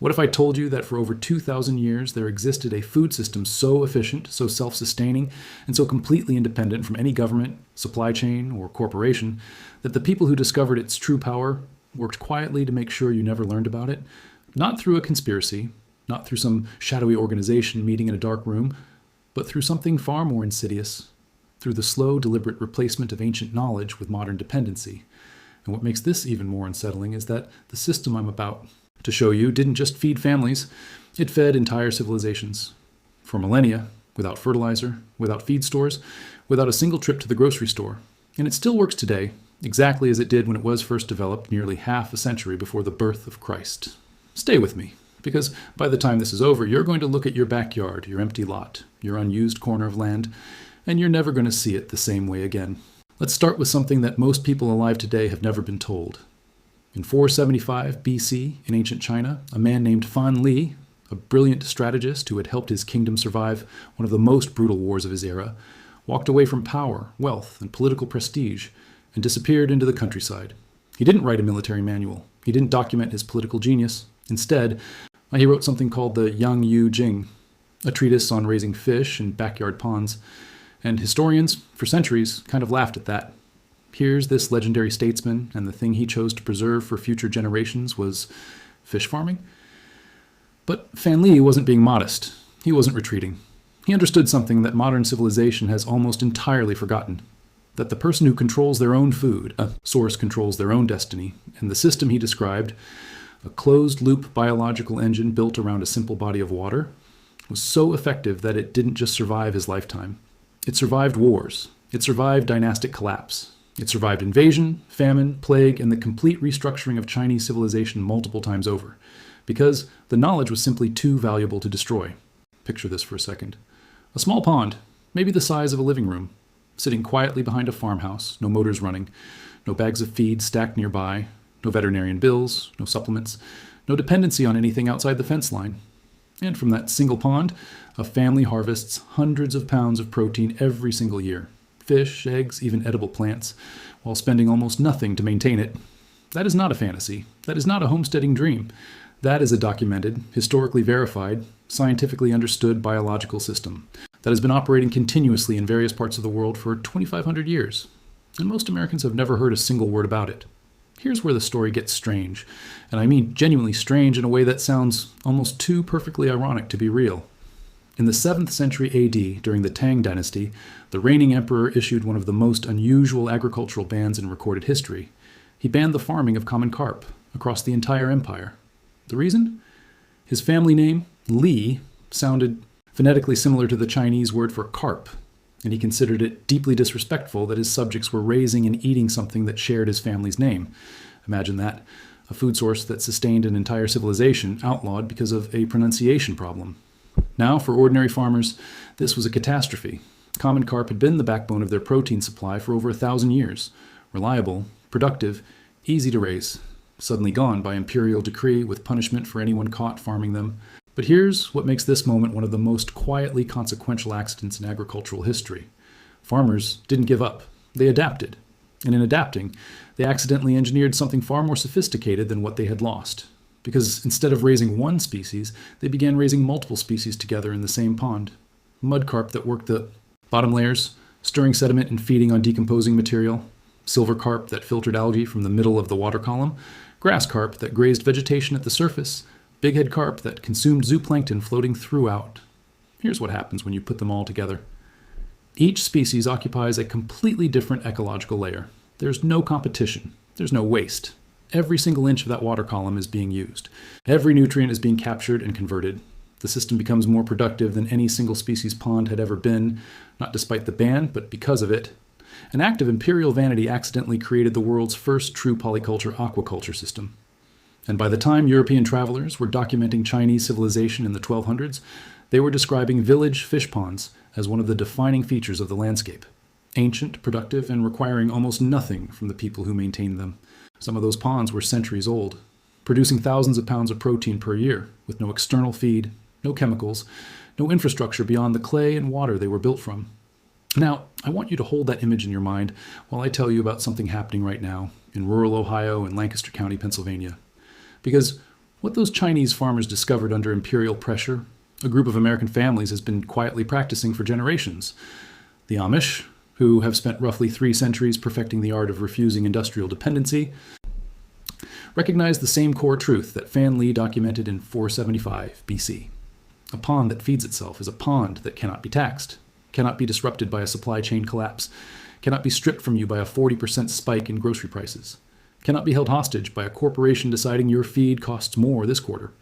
What if I told you that for over 2,000 years there existed a food system so efficient, so self-sustaining, and so completely independent from any government, supply chain, or corporation, that the people who discovered its true power worked quietly to make sure you never learned about it? Not through a conspiracy, not through some shadowy organization meeting in a dark room, but through something far more insidious, through the slow, deliberate replacement of ancient knowledge with modern dependency. And what makes this even more unsettling is that the system I'm about to show you didn't just feed families, it fed entire civilizations. For millennia, without fertilizer, without feed stores, without a single trip to the grocery store. And it still works today, exactly as it did when it was first developed nearly half a century before the birth of Christ. Stay with me, because by the time this is over, you're going to look at your backyard, your empty lot, your unused corner of land, and you're never going to see it the same way again. Let's start with something that most people alive today have never been told. In 475 BC, in ancient China, a man named Fan Li, a brilliant strategist who had helped his kingdom survive one of the most brutal wars of his era, walked away from power, wealth, and political prestige and disappeared into the countryside. He didn't write a military manual. He didn't document his political genius. Instead, he wrote something called the Yang Yu Jing, a treatise on raising fish in backyard ponds. And historians, for centuries, kind of laughed at that. Here's this legendary statesman, and the thing he chose to preserve for future generations was fish farming? But Fan Li wasn't being modest. He wasn't retreating. He understood something that modern civilization has almost entirely forgotten. That the person who controls their own food, a source controls their own destiny, and the system he described, a closed-loop biological engine built around a simple body of water, was so effective that it didn't just survive his lifetime. It survived wars. It survived dynastic collapse. It survived invasion, famine, plague, and the complete restructuring of Chinese civilization multiple times over, because the knowledge was simply too valuable to destroy. Picture this for a second. A small pond, maybe the size of a living room, sitting quietly behind a farmhouse, no motors running, no bags of feed stacked nearby, no veterinarian bills, no supplements, no dependency on anything outside the fence line. And from that single pond, a family harvests hundreds of pounds of protein every single year. Fish, eggs, even edible plants, while spending almost nothing to maintain it. That is not a fantasy. That is not a homesteading dream. That is a documented, historically verified, scientifically understood biological system that has been operating continuously in various parts of the world for 2,500 years. And most Americans have never heard a single word about it. Here's where the story gets strange, and I mean genuinely strange in a way that sounds almost too perfectly ironic to be real. In the 7th century AD, during the Tang dynasty, the reigning emperor issued one of the most unusual agricultural bans in recorded history. He banned the farming of common carp across the entire empire. The reason? His family name, Li, sounded phonetically similar to the Chinese word for carp, and he considered it deeply disrespectful that his subjects were raising and eating something that shared his family's name. Imagine that, a food source that sustained an entire civilization outlawed because of a pronunciation problem. Now, for ordinary farmers, this was a catastrophe. Common carp had been the backbone of their protein supply for over 1,000 years. Reliable, productive, easy to raise. Suddenly gone by imperial decree with punishment for anyone caught farming them. But here's what makes this moment one of the most quietly consequential accidents in agricultural history. Farmers didn't give up. They adapted. And in adapting, they accidentally engineered something far more sophisticated than what they had lost. Because instead of raising one species, they began raising multiple species together in the same pond. Mud carp that worked the bottom layers, stirring sediment and feeding on decomposing material. Silver carp that filtered algae from the middle of the water column. Grass carp that grazed vegetation at the surface. Bighead carp that consumed zooplankton floating throughout. Here's what happens when you put them all together. Each species occupies a completely different ecological layer. There's no competition. There's no waste. Every single inch of that water column is being used. Every nutrient is being captured and converted. The system becomes more productive than any single species pond had ever been, not despite the ban, but because of it. An act of imperial vanity accidentally created the world's first true polyculture aquaculture system. And by the time European travelers were documenting Chinese civilization in the 1200s, they were describing village fish ponds as one of the defining features of the landscape. Ancient, productive, and requiring almost nothing from the people who maintained them. Some of those ponds were centuries old, producing thousands of pounds of protein per year, with no external feed, no chemicals, no infrastructure beyond the clay and water they were built from. Now, I want you to hold that image in your mind while I tell you about something happening right now in rural Ohio and Lancaster County, Pennsylvania. Because What those Chinese farmers discovered under imperial pressure, a group of American families has been quietly practicing for generations. The Amish, who have spent roughly 3 centuries perfecting the art of refusing industrial dependency, recognize the same core truth that Fan Li documented in 475 BC. A pond that feeds itself is a pond that cannot be taxed, cannot be disrupted by a supply chain collapse, cannot be stripped from you by a 40% spike in grocery prices, cannot be held hostage by a corporation deciding your feed costs more this quarter.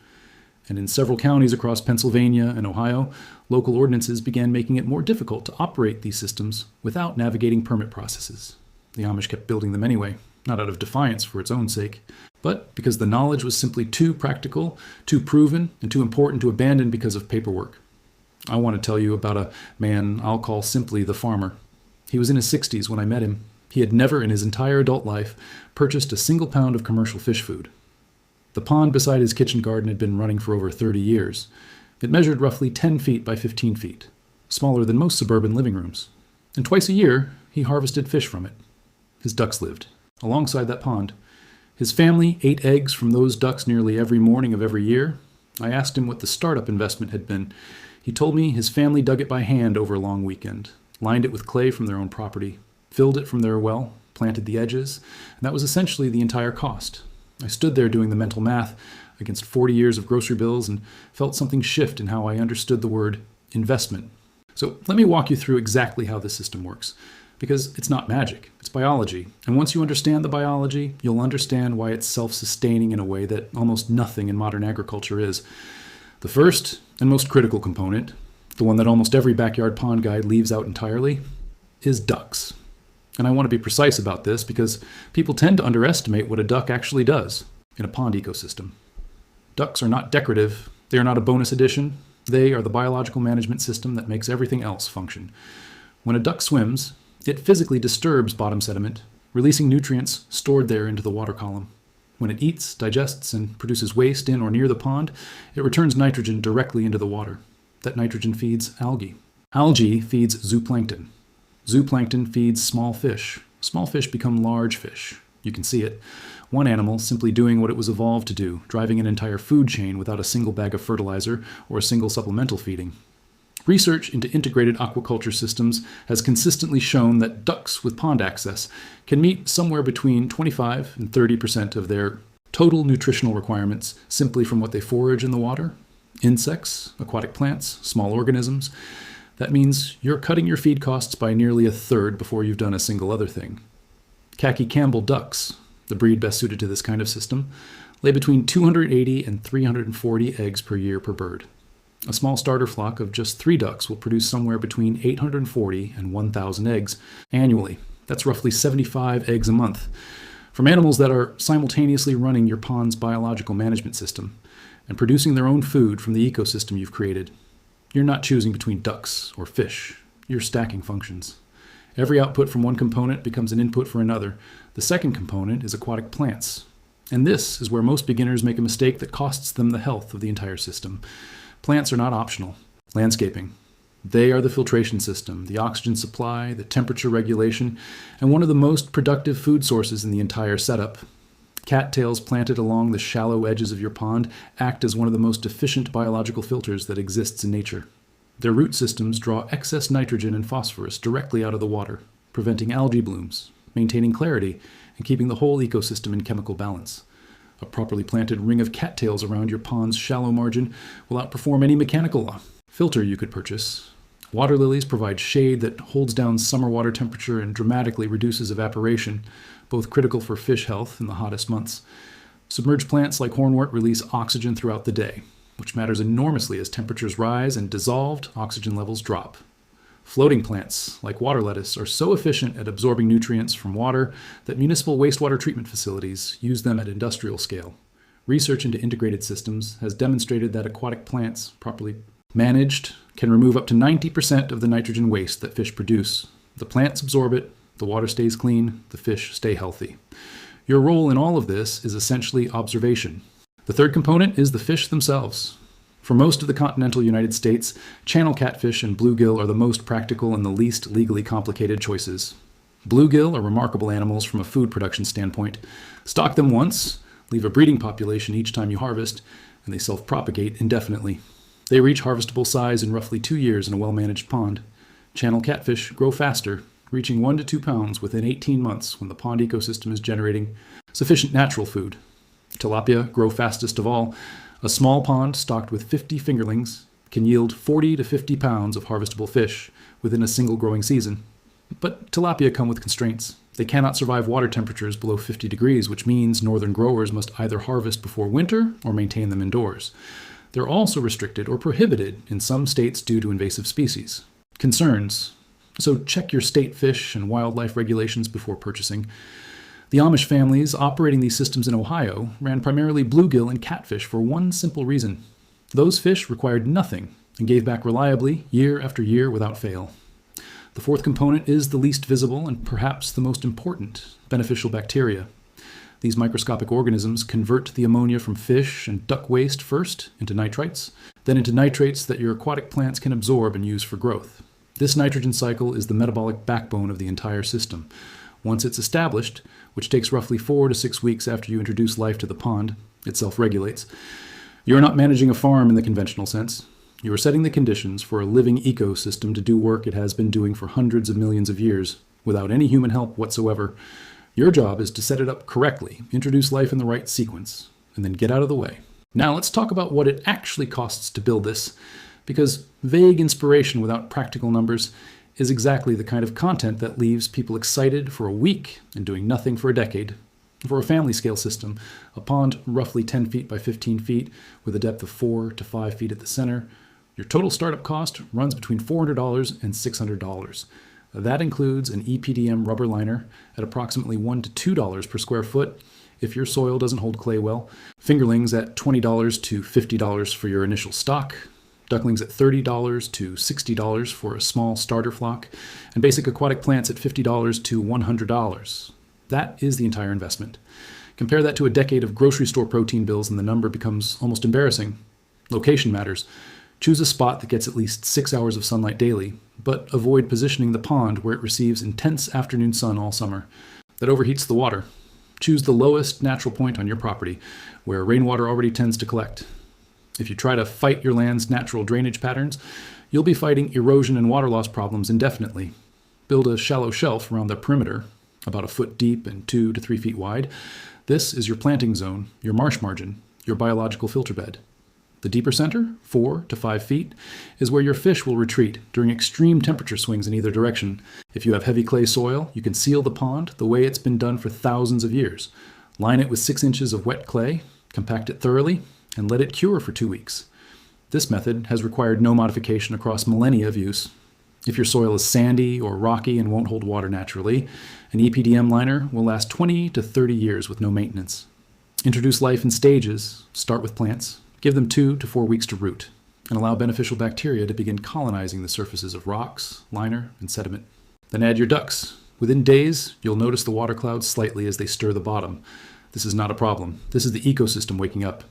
And in several counties across Pennsylvania and Ohio, local ordinances began making it more difficult to operate these systems without navigating permit processes. The Amish kept building them anyway, not out of defiance for its own sake, but because the knowledge was simply too practical, too proven, and too important to abandon because of paperwork. I want to tell you about a man I'll call simply the farmer. He was in his 60s when I met him. He had never in his entire adult life purchased a single pound of commercial fish food. The pond beside his kitchen garden had been running for over 30 years. It measured roughly 10 feet by 15 feet, smaller than most suburban living rooms. And twice a year, he harvested fish from it. His ducks lived alongside that pond. His family ate eggs from those ducks nearly every morning of every year. I asked him what the startup investment had been. He told me his family dug it by hand over a long weekend, lined it with clay from their own property, filled it from their well, planted the edges, and that was essentially the entire cost. I stood there doing the mental math against 40 years of grocery bills and felt something shift in how I understood the word investment. So let me walk you through exactly how this system works. Because it's not magic, it's biology. And once you understand the biology, you'll understand why it's self-sustaining in a way that almost nothing in modern agriculture is. The first and most critical component, the one that almost every backyard pond guide leaves out entirely, is ducks. And I want to be precise about this because people tend to underestimate what a duck actually does in a pond ecosystem. Ducks are not decorative, they are not a bonus addition, they are the biological management system that makes everything else function. When a duck swims, it physically disturbs bottom sediment, releasing nutrients stored there into the water column. When it eats, digests, and produces waste in or near the pond, it returns nitrogen directly into the water. That nitrogen feeds algae. Algae feeds zooplankton. Zooplankton feeds small fish. Small fish become large fish. You can see it. One animal simply doing what it was evolved to do, driving an entire food chain without a single bag of fertilizer or a single supplemental feeding. Research into integrated aquaculture systems has consistently shown that ducks with pond access can meet somewhere between 25 and 30% of their total nutritional requirements simply from what they forage in the water. Insects, aquatic plants, small organisms. That means you're cutting your feed costs by nearly a third before you've done a single other thing. Khaki Campbell ducks, the breed best suited to this kind of system, lay between 280 and 340 eggs per year per bird. A small starter flock of just 3 ducks will produce somewhere between 840 and 1,000 eggs annually. That's roughly 75 eggs a month. From animals that are simultaneously running your pond's biological management system and producing their own food from the ecosystem you've created. You're not choosing between ducks or fish. You're stacking functions. Every output from one component becomes an input for another. The second component is aquatic plants. And this is where most beginners make a mistake that costs them the health of the entire system. Plants are not optional. Landscaping. They are the filtration system, the oxygen supply, the temperature regulation, and one of the most productive food sources in the entire setup. Cattails planted along the shallow edges of your pond act as one of the most efficient biological filters that exists in nature. Their root systems draw excess nitrogen and phosphorus directly out of the water, preventing algae blooms, maintaining clarity, and keeping the whole ecosystem in chemical balance. A properly planted ring of cattails around your pond's shallow margin will outperform any mechanical filter you could purchase. Water lilies provide shade that holds down summer water temperature and dramatically reduces evaporation, both critical for fish health in the hottest months. Submerged plants like hornwort release oxygen throughout the day, which matters enormously as temperatures rise and dissolved oxygen levels drop. Floating plants, like water lettuce, are so efficient at absorbing nutrients from water that municipal wastewater treatment facilities use them at industrial scale. Research into integrated systems has demonstrated that aquatic plants, properly managed, can remove up to 90% of the nitrogen waste that fish produce. The plants absorb it, the water stays clean, the fish stay healthy. Your role in all of this is essentially observation. The third component is the fish themselves. For most of the continental United States, channel catfish and bluegill are the most practical and the least legally complicated choices. Bluegill are remarkable animals from a food production standpoint. Stock them once, leave a breeding population each time you harvest, and they self-propagate indefinitely. They reach harvestable size in roughly 2 years in a well-managed pond. Channel catfish grow faster, reaching 1 to 2 pounds within 18 months when the pond ecosystem is generating sufficient natural food. Tilapia grow fastest of all. A small pond stocked with 50 fingerlings can yield 40 to 50 pounds of harvestable fish within a single growing season. But tilapia come with constraints. They cannot survive water temperatures below 50 degrees, which means northern growers must either harvest before winter or maintain them indoors. They're also restricted or prohibited in some states due to invasive species. Concerns. So check your state fish and wildlife regulations before purchasing. The Amish families operating these systems in Ohio ran primarily bluegill and catfish for one simple reason. Those fish required nothing and gave back reliably year after year without fail. The fourth component is the least visible and perhaps the most important, beneficial bacteria. These microscopic organisms convert the ammonia from fish and duck waste first into nitrites, then into nitrates that your aquatic plants can absorb and use for growth. This nitrogen cycle is the metabolic backbone of the entire system. Once it's established, which takes roughly 4 to 6 weeks after you introduce life to the pond, it self-regulates. You're not managing a farm in the conventional sense. You are setting the conditions for a living ecosystem to do work it has been doing for hundreds of millions of years, without any human help whatsoever. Your job is to set it up correctly, introduce life in the right sequence, and then get out of the way. Now let's talk about what it actually costs to build this, because vague inspiration without practical numbers is exactly the kind of content that leaves people excited for a week and doing nothing for a decade. For a family scale system, a pond roughly 10 feet by 15 feet with a depth of 4 to 5 feet at the center, your total startup cost runs between $400 and $600. That includes an EPDM rubber liner at approximately $1 to $2 per square foot if your soil doesn't hold clay well, fingerlings at $20 to $50 for your initial stock, ducklings at $30 to $60 for a small starter flock, and basic aquatic plants at $50 to $100. That is the entire investment. Compare that to a decade of grocery store protein bills and the number becomes almost embarrassing. Location matters. Choose a spot that gets at least 6 hours of sunlight daily, but avoid positioning the pond where it receives intense afternoon sun all summer. That overheats the water. Choose the lowest natural point on your property, where rainwater already tends to collect. If you try to fight your land's natural drainage patterns, you'll be fighting erosion and water loss problems indefinitely. Build a shallow shelf around the perimeter, about a foot deep and 2 to 3 feet wide. This is your planting zone, your marsh margin, your biological filter bed. The deeper center, 4 to 5 feet, is where your fish will retreat during extreme temperature swings in either direction. If you have heavy clay soil, you can seal the pond the way it's been done for thousands of years. Line it with 6 inches of wet clay, compact it thoroughly, and let it cure for 2 weeks. This method has required no modification across millennia of use. If your soil is sandy or rocky and won't hold water naturally, an EPDM liner will last 20 to 30 years with no maintenance. Introduce life in stages. Start with plants. Give them 2 to 4 weeks to root, and allow beneficial bacteria to begin colonizing the surfaces of rocks, liner, and sediment. Then add your ducks. Within days, you'll notice the water clouds slightly as they stir the bottom. This is not a problem. This is the ecosystem waking up.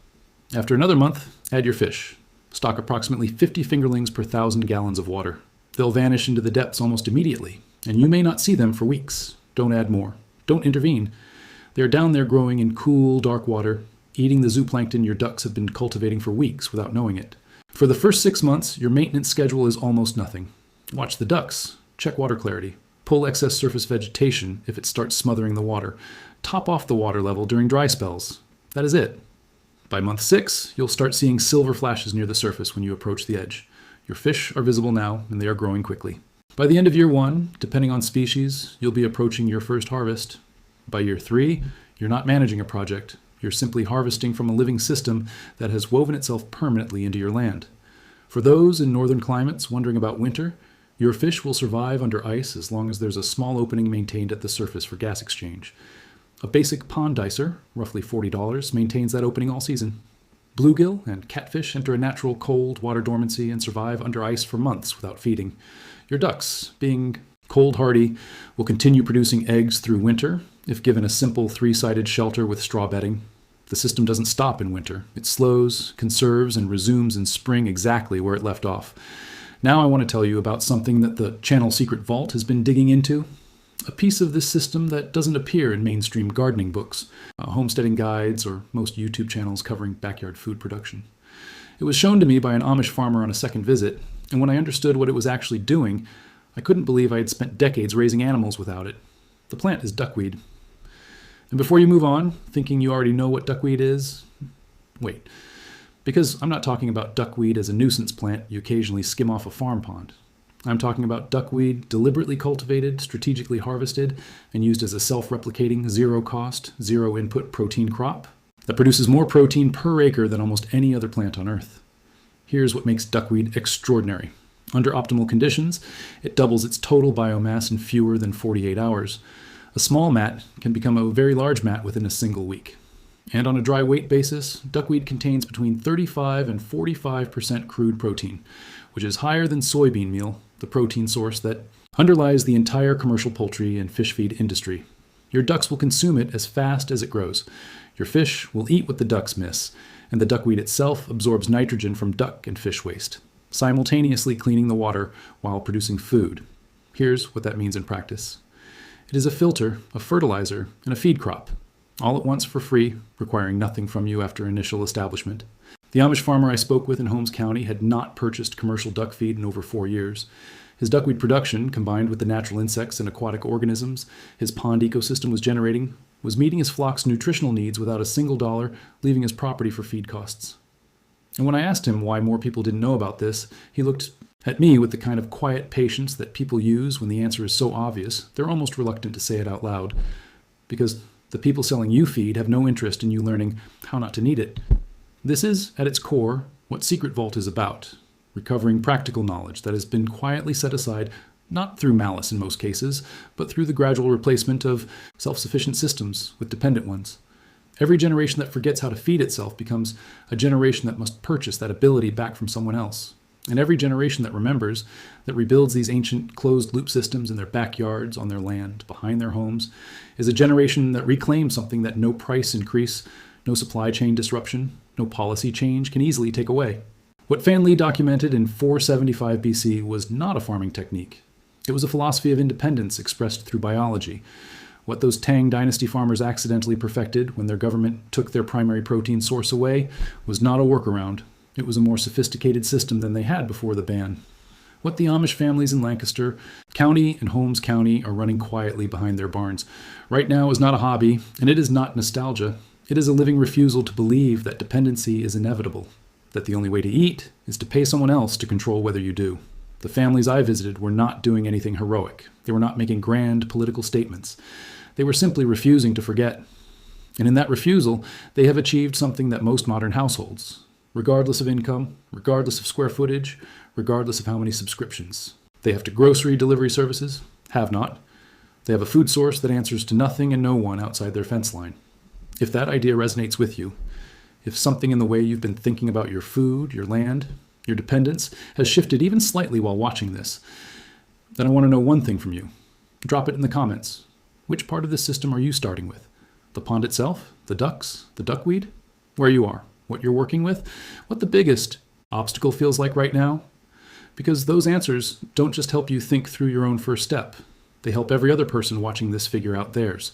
After another month, add your fish. Stock approximately 50 fingerlings per 1,000 gallons of water. They'll vanish into the depths almost immediately, and you may not see them for weeks. Don't add more. Don't intervene. They're down there growing in cool, dark water, eating the zooplankton your ducks have been cultivating for weeks without knowing it. For the first 6 months, your maintenance schedule is almost nothing. Watch the ducks. Check water clarity. Pull excess surface vegetation if it starts smothering the water. Top off the water level during dry spells. That is it. By month 6, you'll start seeing silver flashes near the surface when you approach the edge. Your fish are visible now, and they are growing quickly. By the end of year 1, depending on species, you'll be approaching your first harvest. By year 3, you're not managing a project. You're simply harvesting from a living system that has woven itself permanently into your land. For those in northern climates wondering about winter, your fish will survive under ice as long as there's a small opening maintained at the surface for gas exchange. A basic pond dicer, roughly $40, maintains that opening all season. Bluegill and catfish enter a natural cold water dormancy and survive under ice for months without feeding. Your ducks, being cold hardy, will continue producing eggs through winter if given a simple 3-sided shelter with straw bedding. The system doesn't stop in winter. It slows, conserves, and resumes in spring exactly where it left off. Now I want to tell you about something that the Channel Secret Vault has been digging into. a piece of this system that doesn't appear in mainstream gardening books, homesteading guides, or most YouTube channels covering backyard food production. It was shown to me by an Amish farmer on a second visit, and when I understood what it was actually doing, I couldn't believe I had spent decades raising animals without it. The plant is duckweed. And before you move on, thinking you already know what duckweed is, wait. Because I'm not talking about duckweed as a nuisance plant you occasionally skim off a farm pond. I'm talking about duckweed deliberately cultivated, strategically harvested, and used as a self-replicating, zero-cost, zero-input protein crop that produces more protein per acre than almost any other plant on Earth. Here's what makes duckweed extraordinary. Under optimal conditions, it doubles its total biomass in fewer than 48 hours. A small mat can become a very large mat within a single week. And on a dry weight basis, duckweed contains between 35 and 45% crude protein, which is higher than soybean meal, the protein source that underlies the entire commercial poultry and fish feed industry. Your ducks will consume it as fast as it grows. Your fish will eat what the ducks miss, and the duckweed itself absorbs nitrogen from duck and fish waste, simultaneously cleaning the water while producing food. Here's what that means in practice. It is a filter, a fertilizer, and a feed crop, all at once for free, requiring nothing from you after initial establishment. The Amish farmer I spoke with in Holmes County had not purchased commercial duck feed in over 4 years. His duckweed production, combined with the natural insects and aquatic organisms his pond ecosystem was generating, was meeting his flock's nutritional needs without a single dollar, leaving his property for feed costs. And when I asked him why more people didn't know about this, he looked at me with the kind of quiet patience that people use when the answer is so obvious, they're almost reluctant to say it out loud. Because the people selling you feed have no interest in you learning how not to need it. This is, at its core, what Secret Vault is about. Recovering practical knowledge that has been quietly set aside, not through malice in most cases, but through the gradual replacement of self-sufficient systems with dependent ones. Every generation that forgets how to feed itself becomes a generation that must purchase that ability back from someone else. And every generation that remembers, that rebuilds these ancient closed-loop systems in their backyards, on their land, behind their homes, is a generation that reclaims something that no price increase, no supply chain disruption, no policy change can easily take away. What Fan Li documented in 475 BC was not a farming technique. It was a philosophy of independence expressed through biology. What those Tang dynasty farmers accidentally perfected when their government took their primary protein source away was not a workaround. It was a more sophisticated system than they had before the ban. What the Amish families in Lancaster County and Holmes County are running quietly behind their barns right now is not a hobby, and it is not nostalgia. It is a living refusal to believe that dependency is inevitable, that the only way to eat is to pay someone else to control whether you do. The families I visited were not doing anything heroic. They were not making grand political statements. They were simply refusing to forget. And in that refusal, they have achieved something that most modern households, regardless of income, regardless of square footage, regardless of how many subscriptions. They have to grocery delivery services, have not. They have a food source that answers to nothing and no one outside their fence line. If that idea resonates with you, if something in the way you've been thinking about your food, your land, your dependence has shifted even slightly while watching this, then I want to know one thing from you. Drop it in the comments. Which part of this system are you starting with? The pond itself? The ducks? The duckweed? Where you are? What you're working with? What the biggest obstacle feels like right now? Because those answers don't just help you think through your own first step. They help every other person watching this figure out theirs.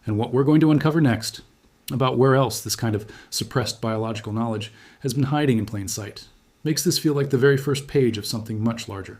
And what we're going to uncover next, about where else this kind of suppressed biological knowledge has been hiding in plain sight, makes this feel like the very first page of something much larger.